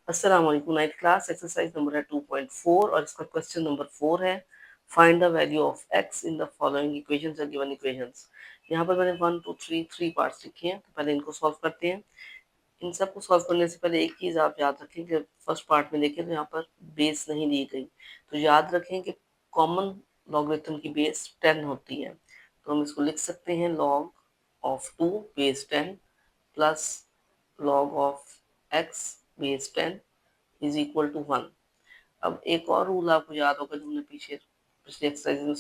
अस्सलाम वालेकुम। Ninth class exercise number है 2.4 और इसका क्वेश्चन नंबर 4 है। Find the value of x in the following equations और गिवन इक्वेशंस। यहाँ पर मैंने 1 2 3 3 पार्ट्स लिखे हैं, तो पहले इनको सॉल्व करते हैं। इन सबको सॉल्व करने से पहले एक चीज़ आप याद रखें कि फर्स्ट पार्ट में देखें तो यहाँ पर बेस नहीं दी गई, तो याद रखें कि कॉमन लॉगरिथम की बेस 10 होती है। तो हम इसको लिख सकते हैं log of 2 base 10 plus log of x base 10 is equal to 1। अब एक और रूल आपको याद होगा जो हमने पिछले एक्सरसाइज में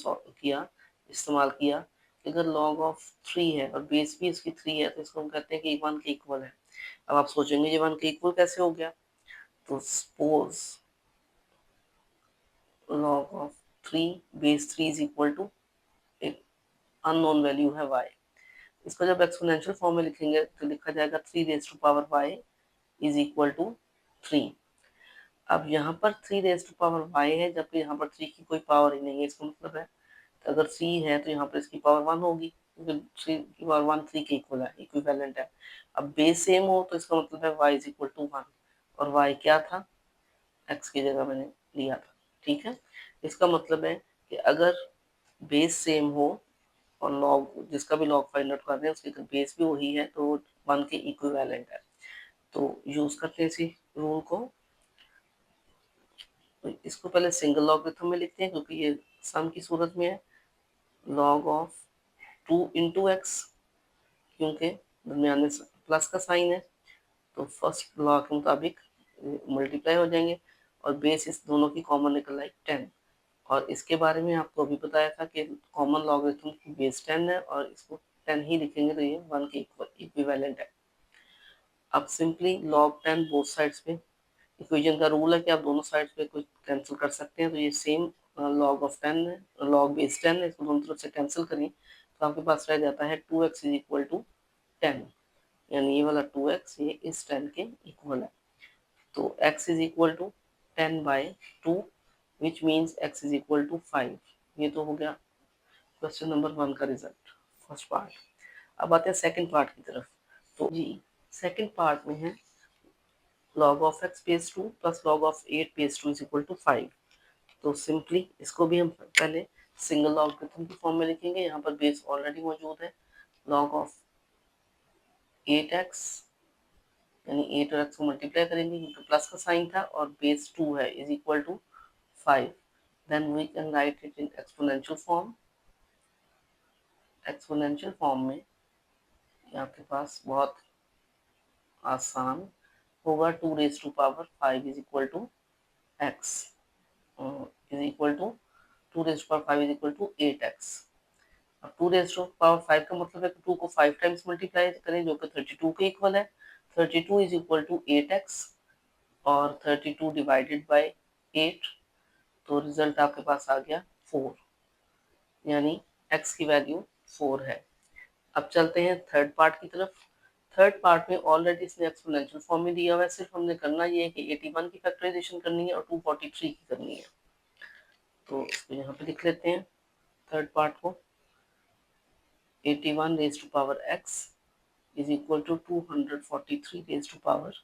इस्तेमाल किया कि अगर लॉग ऑफ 3 है और बेस भी इसकी 3 है तो इसको हम कहते हैं कि 1 के इक्वल है। अब आप सोचेंगे ये 1 के इक्वल कैसे हो गया, तो suppose log of 3 base 3 is equal to एक अननोन वैल्यू है y। इसको जब एक्सपोनेंशियल फॉर्म में लिखेंगे तो लिखा जाएगा 3 raise to power y is equal to 3। अब यहाँ पर 3 रेज टू पावर y है, जबकि यहाँ पर 3 की कोई पावर ही नहीं है। इसका मतलब है तो अगर 3 है तो यहाँ पर इसकी पावर 1 होगी, क्योंकि 3 की पावर 1 3 के इक्वल है, इक्विवेलेंट है। अब बेस सेम हो तो इसका मतलब है y इज इक्वल टू 1, और y क्या था, x की जगह मैंने लिया था। ठीक है, इसका मतलब है कि अगर बेस सेम हो और लॉग जिसका भी लॉग फाइंड आउट कर रहे हैं उसकी बेस भी वही है तो 1 के इक्विवेलेंट है। तो यूज करते हैं इसी रूल को। तो इसको पहले सिंगल लॉगरिथम में लिखते हैं क्योंकि ये सम की सूरत में है। लॉग ऑफ 2 इंटू एक्स, क्योंकि दरमियान में प्लस का साइन है तो फर्स्ट लॉ के मुताबिक मल्टीप्लाई हो जाएंगे, और बेस इस दोनों की कॉमन निकल आई 10। और इसके बारे में आपको अभी बताया था कि कॉमन लॉगरिथम की बेस 10 है और इसको 10 ही लिखेंगे तो ये 1 के इक्विवेलेंट है। अब सिंपली लॉग 10 बोथ साइड्स पे, इक्वेशन का रूल है कि आप दोनों साइड्स पे कुछ कैंसिल कर सकते हैं, तो ये सेम लॉग ऑफ 10 है, लॉग बेस 10 है, इसको दोनों तरफ से कैंसिल करें तो आपके पास रह जाता है 2x इज इक्वल टू 10, यानी ये वाला 2x ये इस 10 के इक्वल है। तो x is equal to 10/2 which means x is equal to 5। ये तो हो गया क्वेश्चन नंबर 1 का रिजल्ट, फर्स्ट पार्ट। अब आते हैं सेकंड पार्ट की तरफ। तो जी सेकंड पार्ट में है log of x base 2 plus log of 8 base 2 is equal to 5। तो सिंपली इसको भी हम पहले सिंगल लॉगरिथम की फॉर्म में लिखेंगे। यहाँ पर बेस ऑलरेडी मौजूद है, log ऑफ 8x, यानी 8 और x को मल्टीप्लाई करेंगे क्योंकि प्लस का साइन था और बेस 2 है is equal to 5। Then we can write it in exponential form. Exponential form में आपके पास बहुत आसान होगा, 2 raise to power 5 is equal to x is equal to 2 raise to power 5 is equal to 8x। अब 2 raise to power 5 का मतलब है कि 2 को 5 टाइम्स मल्टीप्लाई करें जो कि 32 के इक्वल है। 32 इज इक्वल टू 8x और 32 डिवाइडेड बाय 8, तो रिजल्ट आपके पास आ गया 4, यानी x की वैल्यू 4 है। अब चलते हैं थर्ड पार्ट की तरफ। थर्ड पार्ट में ऑलरेडी इसने एक्सपोनेंशियल फॉर्म में दिया हुआ है, सिर्फ हमने करना ये है कि 81 की फैक्टराइजेशन करनी है और 243 की करनी है। तो इसको यहाँ पे लिख लेते हैं थर्ड पार्ट को। 81 raise to power x is equal to 243 raise to power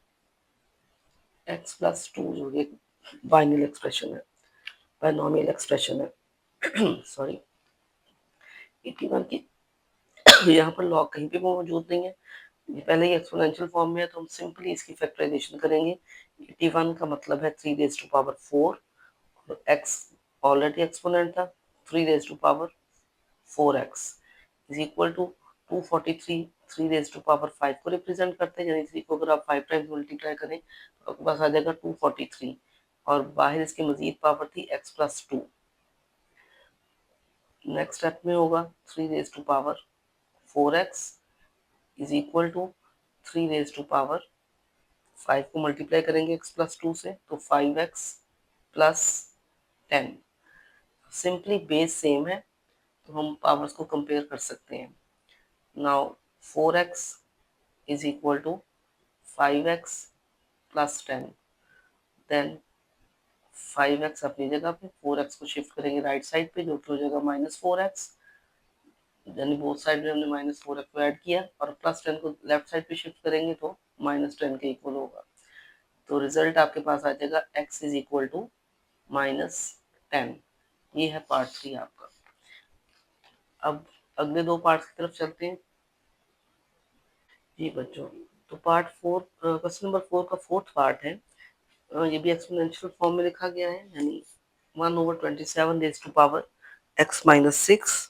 x plus 2, जो एक बाइनरी एक्सप्रेशन है, बाइनोमियल एक्सप्रेशन है। सॉरी, 81 की यहाँ पर लॉग कहीं पे मौजूद नहीं है, ये पहले ही एक्सपोनेंशियल फॉर्म में है, तो हम सिंपली इसकी फैक्टराइजेशन करेंगे। 81 का मतलब है 3 रेज टू पावर 4 और x ऑलरेडी एक्सपोनेंट था, 3 raise to power 4x is equal to 243 3 raise to power 5 को रिप्रेजेंट करते हैं, यानी 3 को अगर आप 5 टाइम्स मल्टीप्लाई करें तो आपके पास आ जाएगा 243, और बाहर इसकी मजीद पावर थी x प्लस 2। नेक्स्ट स्टेप में होगा 3 raise to power 4x is equal to 3 raise to power 5 को मल्टीप्लाई करेंगे x प्लस 2 से तो 5x plus 10। Simply base same है तो हम पावर्स को कंपेयर कर सकते हैं। Now 4x is equal to 5x plus 10, then 5x अपनी जगह पे, 4x को शिफ्ट करेंगे राइट साइड पे जो कि हो जाएगा -4x, यानी बोथ साइड में हमने -4x को ऐड किया, और +10 को लेफ्ट साइड पे शिफ्ट करेंगे तो -10 के इक्वल होगा। तो रिजल्ट आपके पास आ जाएगा x इज इक्वल टू -10। ये है पार्ट 3 आपका। अब अगले 2 पार्ट्स की तरफ चलते हैं जी बच्चों। तो पार्ट 4, क्वेश्चन नंबर 4 का 4th पार्ट है। ये भी एक्सपोनेंशियल फॉर्म में लिखा गया है, यानी 1/27 raise to power x minus 6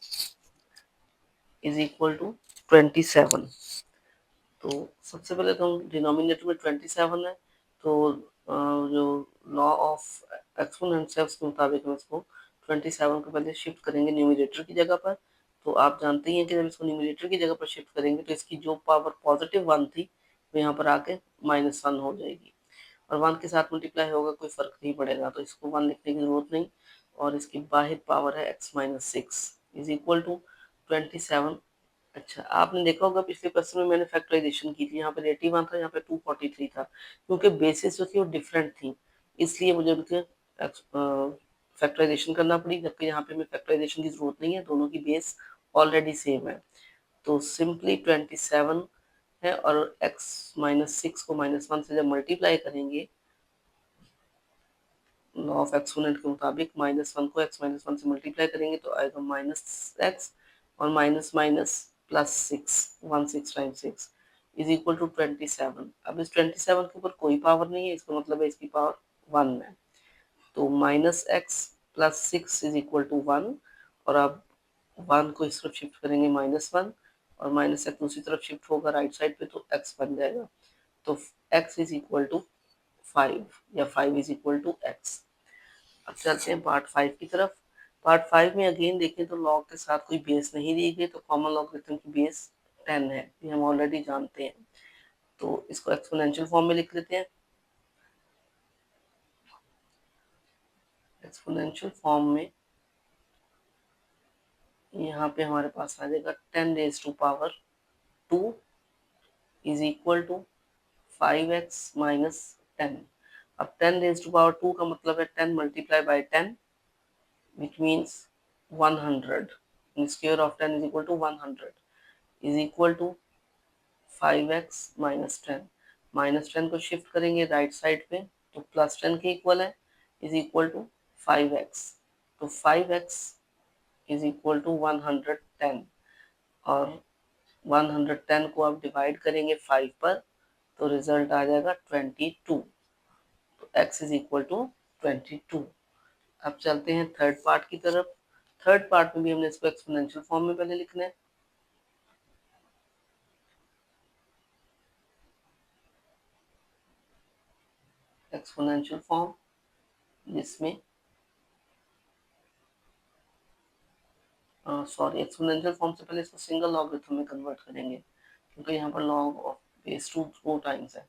is equal to 27। तो सबसे पहले तो डिनोमिनेटर में 27 है, तो जो लॉ ऑफ एक्सपोनेंट्स है उसके मुताबिक हम इसको 27 को पहले शिफ्ट करेंगे न्यूमरेटर की जगह पर। तो आप जानते ही हैं कि जब इसको न्यूमरेटर की जगह पर शिफ्ट करेंगे तो इसकी जो पावर +1 थी वो यहाँ पर आके -1 हो जाएगी, और 1 के साथ मल्टीप्लाई होगा, कोई फर्क नहीं पड़ेगा, तो इसको 1 लिखने की जरूरत नहीं। और इसकी वाहिद पावर है x minus 6 is equal to 27। अच्छा, आपने देखा होगा पिछले क्वेश्चन में मैंने फैक्टराइजेशन की थी, यहाँ पे 81 था, यहाँ पे 243 था, क्योंकि बेसिस जो थी वो डिफरेंट थी, इसलिए मुझे उनके फैक्टराइजेशन करना पड़ी, जबकि यहाँ पे हमें फैक्टराइजेशन की जरूरत नहीं है, दोनों की बेस ऑलरेडी सेम है। तो सिंपली 27 है, और x माइनस 6 को -1 से जब मल्टीप्लाई करेंगे लॉ ऑफ एक्सपोनेंट के मुताबिक, -1 को x -1 से मल्टीप्लाई करेंगे तो आएगा -x, और minus minus +6, 1 6 times 6 is equal to 27। अब इस 27 के ऊपर कोई पावर नहीं है, इसका मतलब है इसकी पावर 1 है। तो -x + 6 इज इक्वल टू 1, और अब 1 को इस तरफ शिफ्ट करेंगे -1, और -x दूसरी तरफ शिफ्ट होगा राइट साइड पे, तो x बन जाएगा। तो x इज इक्वल टू 5, या 5 इज इक्वल टू x। अब चलते हैं पार्ट 5 की तरफ। पार्ट 5 में अगेन देखें तो लॉग के साथ कोई बेस नहीं दी गई, तो कॉमन लॉगरिथम की बेस 10 है, ये हम ऑलरेडी जानते हैं। तो इसको एक्सपोनेंशियल फॉर्म में लिख लेते हैं। एक्सपोनेंशियल फॉर्म में यहाँ पे हमारे पास आ जाएगा 10 raise to power 2 is equal to 5x minus 10। अब 10 रेज़ टू पावर 2 का मतलब है 10 multiply by 10, which means 100। Square of 10 is equal to 100 is equal to 5x minus 10। -10 को शिफ्ट करेंगे राइट साइड पे, तो +10 के इक्वल है, इज इक्वल टू 5x। तो 5x इज इक्वल टू 110, और 110 को आप डिवाइड करेंगे 5 पर, तो रिजल्ट आ जाएगा 22। तो x इज इक्वल टू 22। अब चलते हैं थर्ड पार्ट की तरफ। थर्ड पार्ट में भी हमने इसको एक्सपोनेंशियल फॉर्म में पहले लिखना है। एक्सपोनेंशियल फॉर्म जिसमें सॉरी, एक्सपोनेंशियल फॉर्म से पहले इसको सिंगल लॉगरिथम में कन्वर्ट करेंगे, क्योंकि यहाँ पर लॉग ऑफ बेस 2 2 टाइम्स है।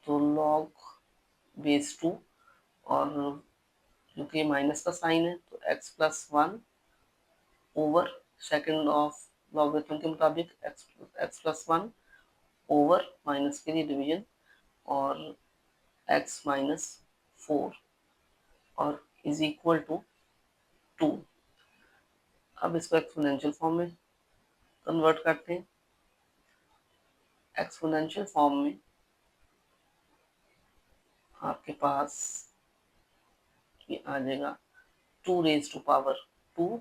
तो लॉग बेस 2, और क्योंकि माइनस का साइन है तो x plus 1 over second of logarithm के मुताबिक x प्लस 1 ओवर माइनस के लिए डिवीजन, और x माइनस 4, और इज इक्वल टू 2। अब इसको एक्सपोनेंशियल फॉर्म में कन्वर्ट करते हैं। एक्सपोनेंशियल फॉर्म में आपके पास ये आ जाएगा 2 raise to power 2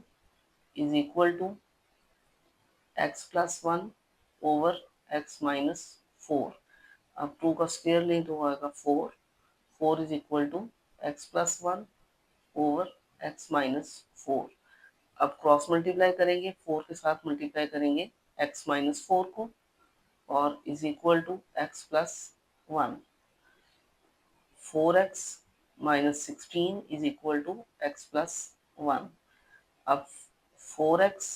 is equal to x plus 1 over x minus 4। अब 2 का स्क्वायर लें तो आएगा 4। 4 is equal to x plus 1 over x minus 4। अब क्रॉस मल्टीप्लाई करेंगे, 4 के साथ मल्टीप्लाई करेंगे x माइनस 4 को, और is equal to x plus 1। 4x minus 16 is equal to x plus 1। अब 4x,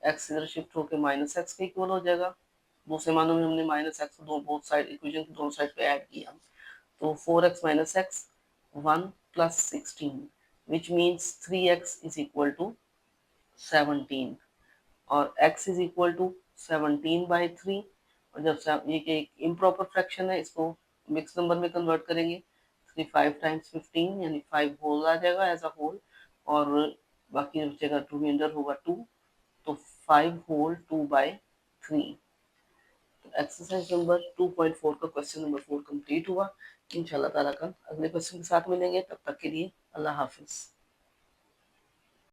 x इधर शिफ्ट होकर माइनस एक्स के इक्वल हो जाएगा। दूसरे मानों में हमने माइनस एक्स को बोथ साइड इक्वेशन की दोनों साइड पे ऐड किया, तो 4x minus x 1 plus 16, which means 3x is equal to 17, और x इज इक्वल टू 17/3। और जब ये एक इम्प्रॉपर फ्रैक्शन है, इसको मिक्स नंबर में कन्वर्ट करेंगे, 5 टाइम्स 15 यानी 5 होल आ जाएगा एज अ होल, और बाकी बचेगा रिमाइंडर होगा 2, तो 5 होल 2/3। तो एक्सरसाइज नंबर 2.4 का क्वेश्चन नंबर 4 कंप्लीट हुआ। इंशाल्लाह ताला कल अगले क्वेश्चन के साथ मिलेंगे, तब तक के लिए अल्लाह हाफिज़।